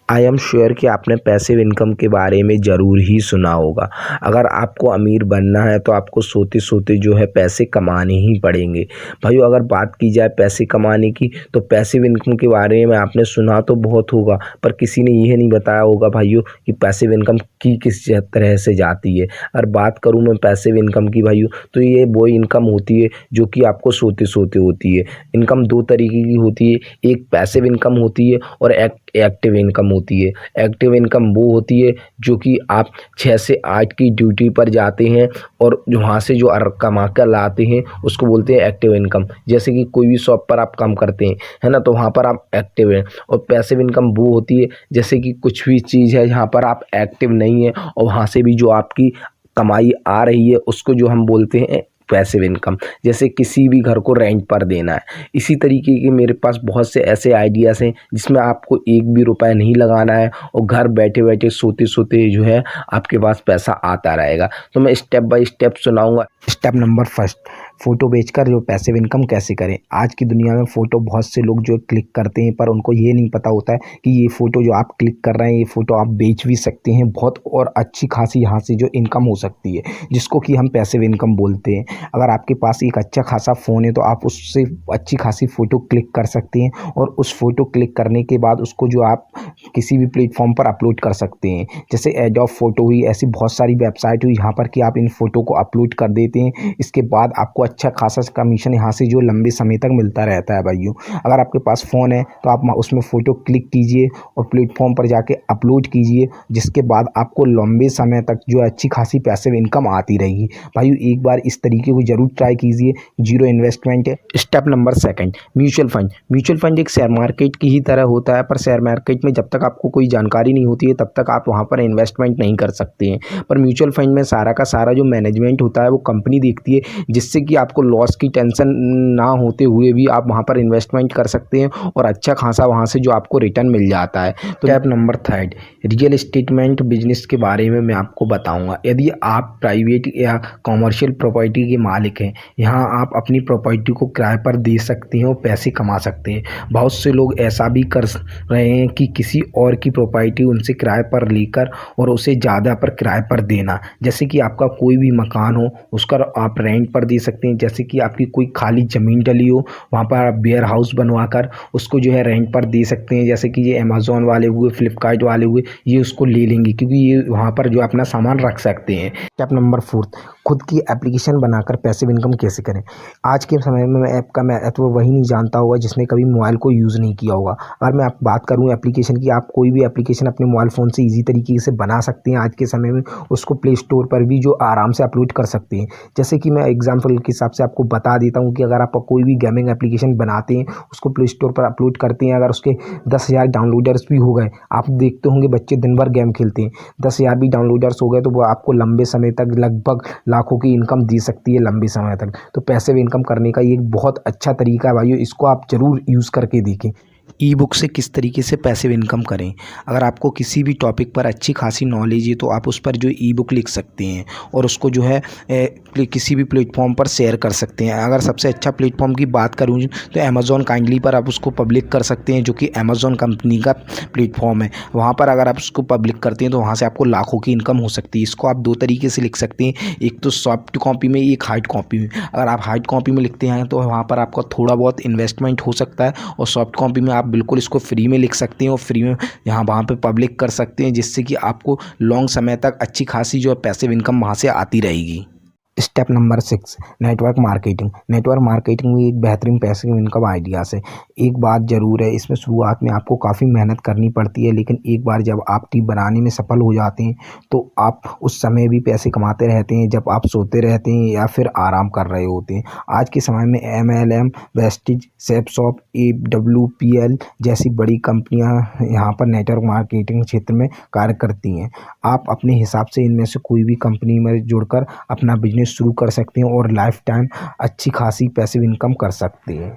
I am sure कि आपने passive income के बारे में ज़रूर ही सुना होगा। अगर आपको अमीर बनना है तो आपको सोते सोते जो है पैसे कमाने ही पड़ेंगे। भाइयों, अगर बात की जाए पैसे कमाने की तो पैसिव इनकम के बारे में आपने सुना तो बहुत होगा, पर किसी ने यह नहीं बताया होगा भाइयों कि पैसिव इनकम की किस तरह से जाती है। अगर बात करूँ मैं पैसिव इनकम की भाइयों, तो ये वो इनकम होती है जो कि आपको सोते सोते होती है। इनकम दो तरीके की होती है, एक पैसिव इनकम होती है और एक्टिव इनकम होती है। एक्टिव इनकम वो होती है जो कि आप 6 से 8 की ड्यूटी पर जाते हैं और वहाँ से जो कमा कर लाते हैं उसको बोलते हैं एक्टिव इनकम। जैसे कि कोई भी शॉप पर आप काम करते हैं, है ना, तो वहाँ पर आप एक्टिव हैं। और पैसिव इनकम वो होती है जैसे कि कुछ भी चीज़ है जहाँ पर आप एक्टिव नहीं है और वहाँ से भी जो आपकी कमाई आ रही है उसको जो हम बोलते हैं पैसिव इनकम। जैसे किसी भी घर को रेंट पर देना है। इसी तरीके के मेरे पास बहुत से ऐसे आइडियाज़ हैं जिसमें आपको एक भी रुपया नहीं लगाना है और घर बैठे बैठे सोते सोते जो है आपके पास पैसा आता रहेगा। तो मैं स्टेप बाय स्टेप सुनाऊंगा। स्टेप नंबर फर्स्ट, फ़ोटो बेचकर जो पैसिव इनकम कैसे करें। आज की दुनिया में फ़ोटो बहुत से लोग जो क्लिक करते हैं, पर उनको ये नहीं पता होता है कि ये फ़ोटो जो आप क्लिक कर रहे हैं ये फ़ोटो आप बेच भी सकते हैं बहुत, और अच्छी खासी यहाँ से जो इनकम हो सकती है जिसको कि हम पैसिव इनकम बोलते हैं। अगर आपके पास एक अच्छा खासा फ़ोन है तो आप उससे अच्छी खासी फ़ोटो क्लिक कर सकते हैं और उस फ़ोटो क्लिक करने के बाद उसको जो आप किसी भी प्लेटफॉर्म पर अपलोड कर सकते हैं। जैसे एडोब फ़ोटो हुई, ऐसी बहुत सारी वेबसाइट हुई यहाँ पर कि आप इन फ़ोटो को अपलोड कर देते हैं। इसके बाद आपको अच्छा खासा कमीशन यहाँ से जो लंबे समय तक मिलता रहता है भाइयों। अगर आपके पास फ़ोन है तो आप उसमें फ़ोटो क्लिक कीजिए और प्लेटफॉर्म पर जाके अपलोड कीजिए, जिसके बाद आपको लंबे समय तक जो अच्छी खासी पैसिव इनकम आती रहेगी। भाइयों, एक बार इस तरीके को ज़रूर ट्राई कीजिए, जीरो इन्वेस्टमेंट है। Step number second, mutual fund. Mutual fund एक शेयर मार्केट की ही तरह होता है, पर शेयर मार्केट में जब तक आपको कोई जानकारी नहीं होती है तब तक आप वहाँ पर इन्वेस्टमेंट नहीं कर सकते हैं। पर म्यूचुअल फंड में सारा का सारा जो मैनेजमेंट होता है वो कंपनी देखती है, जिससे कि आपको लॉस की टेंशन ना होते हुए भी आप वहाँ पर इन्वेस्टमेंट कर सकते हैं और अच्छा खासा वहाँ से जो आपको रिटर्न मिल जाता है। तो step number third, real statement business के बारे में मैं आपको बताऊंगा। यदि आप प्राइवेट या कॉमर्शियल प्रॉपर्टी के मालिक हैं, यहाँ आप अपनी प्रॉपर्टी को किराए पर दे सकते हैं और पैसे कमा सकते हैं। बहुत से लोग ऐसा भी कर रहे हैं कि किसी और की प्रॉपर्टी उनसे किराए पर लेकर और उसे ज़्यादा पर किराए पर देना। जैसे कि आपका कोई भी मकान हो उसका आप रेंट पर दे सकते हैं। जैसे कि आपकी कोई खाली ज़मीन डली हो वहाँ पर आप वेयर हाउस बनवाकर उसको जो है रेंट पर दे सकते हैं। जैसे कि ये अमेज़ॉन वाले हुए, फ्लिपकार्ट वाले हुए, ये उसको ले लेंगे क्योंकि ये वहाँ पर जो अपना सामान रख सकते हैं। स्टेप नंबर फोर्थ, खुद की एप्लीकेशन बनाकर पैसिव इनकम कैसे करें। आज के समय में ऐप का महत्व वही नहीं जानता होगा जिसने कभी मोबाइल को यूज़ नहीं किया होगा। अगर मैं आप बात करूँ एप्लीकेशन की, आप कोई भी एप्लीकेशन अपने मोबाइल फ़ोन से ईजी तरीके से बना सकते हैं। आज के समय में उसको प्ले स्टोर पर भी जो आराम से अपलोड कर सकते हैं। जैसे कि मैं एग्जाम्पल के हिसाब से आपको बता देता हूँ कि अगर आप कोई भी गेमिंग एप्लीकेशन बनाते हैं, उसको प्ले स्टोर पर अपलोड करते हैं, अगर उसके 10,000 डाउनलोडर्स भी हो गए, आप देखते होंगे बच्चे दिन भर गेम खेलते हैं, 10,000 भी डाउनलोडर्स हो गए तो वो आपको लंबे समय तक लगभग लाखों की इनकम दे सकती है लंबे समय तक। तो पैसिव इनकम करने का ये एक बहुत अच्छा तरीका है भाइयों, इसको आप ज़रूर यूज़ करके देखें। ई बुक से किस तरीके से पैसिव इनकम करें। अगर आपको किसी भी टॉपिक पर अच्छी खासी नॉलेज है तो आप उस पर जो ई बुक लिख सकते हैं और उसको जो है किसी भी प्लेटफॉर्म पर शेयर कर सकते हैं। अगर सबसे अच्छा प्लेटफॉर्म की बात करूँ तो अमेज़ॉन काइंडली पर आप उसको पब्लिक कर सकते हैं, जो कि अमेज़ॉन कंपनी का प्लेटफॉर्म है। वहाँ पर अगर आप उसको पब्लिक करते हैं तो वहाँ से आपको लाखों की इनकम हो सकती है। इसको आप दो तरीके से लिख सकते हैं, एक तो सॉफ्ट कॉपी में, एक हार्ड कॉपी में। अगर आप हार्ड कॉपी में लिखते हैं तो वहाँ पर आपका थोड़ा बहुत इन्वेस्टमेंट हो सकता है, और सॉफ्ट कॉपी में आप बिल्कुल इसको फ्री में लिख सकते हैं और फ्री में यहाँ वहाँ पे पब्लिक कर सकते हैं, जिससे कि आपको लॉन्ग समय तक अच्छी खासी जो है पैसिव इनकम वहाँ से आती रहेगी। Step number 6, network marketing. Network marketing भी एक बेहतरीन पैसिव इनकम आइडियाज़ है। एक बात ज़रूर है, इसमें शुरुआत में आपको काफ़ी मेहनत करनी पड़ती है, लेकिन एक बार जब आप टीम बनाने में सफल हो जाते हैं तो आप उस समय भी पैसे कमाते रहते हैं जब आप सोते रहते हैं या फिर आराम कर रहे होते हैं। आज के समय में MLM, वेस्टिज, सेपसॉप, AWPL जैसी बड़ी कंपनियां यहाँ पर नेटवर्क मार्केटिंग क्षेत्र में कार्य करती हैं। आप अपने हिसाब से इनमें से कोई भी कंपनी में जुड़कर अपना बिजनेस शुरू कर सकते हैं और लाइफ टाइम अच्छी खासी पैसिव इनकम कर सकते हैं।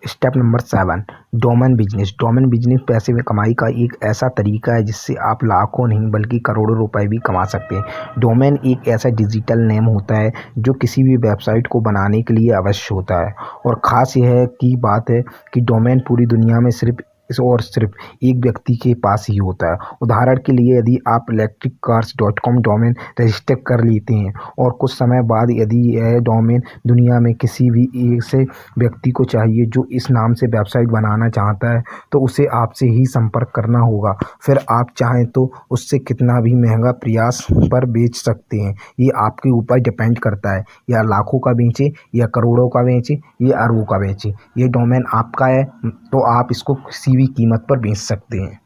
Step number 7, domain business. Domain business पैसे में कमाई का एक ऐसा तरीका है जिससे आप लाखों नहीं बल्कि करोड़ों रुपए भी कमा सकते हैं। डोमेन एक ऐसा डिजिटल नेम होता है जो किसी भी वेबसाइट को बनाने के लिए अवश्य होता है, और ख़ास यह की बात है कि डोमेन पूरी दुनिया में सिर्फ इस और सिर्फ एक व्यक्ति के पास ही होता है। उदाहरण के लिए यदि आप electriccars.com डोमेन रजिस्टर कर लेते हैं और कुछ समय बाद यदि यह डोमेन दुनिया में किसी भी ऐसे व्यक्ति को चाहिए जो इस नाम से वेबसाइट बनाना चाहता है तो उसे आपसे ही संपर्क करना होगा। फिर आप चाहें तो उससे कितना भी महंगा प्रयास पर बेच सकते हैं। ये आपके ऊपर डिपेंड करता है, या लाखों का बेचें या करोड़ों का बेचें या अरबों का बेचें। ये डोमेन आपका है तो आप इसको किसी भी कीमत पर बेच सकते हैं।